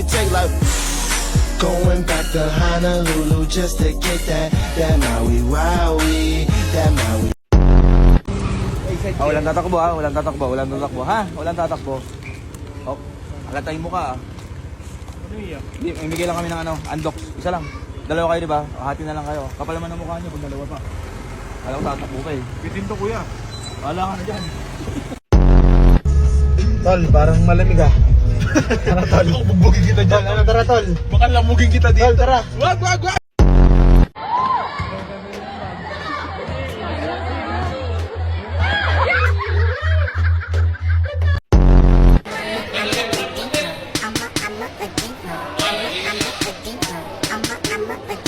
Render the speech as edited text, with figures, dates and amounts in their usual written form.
could take like going back to Honolulu just to get that Maui Wowie, that Maui. Walang tatakbo ha, walang tatakbo, walang tatakbo ha, walang tatakbo. Oh, alatay mo ka ah. Hindi, bigay lang kami ng ano, undox, isa lang. Dalawa kayo di ba? Hati na lang kayo. Kapal naman ang mukha niyo kung dalawa pa. Alam ko tatakbo ka eh. Pitin to kuya. Wala ka na dyan. Tol, parang malamig ah. Tara tol. Bugbugin kita dyan. Ano, tara tol. Baka lamugin kita dito. Tol, tara. Wag, wag, wag. I'm not a gamer. I'm not a gamer. I'm not a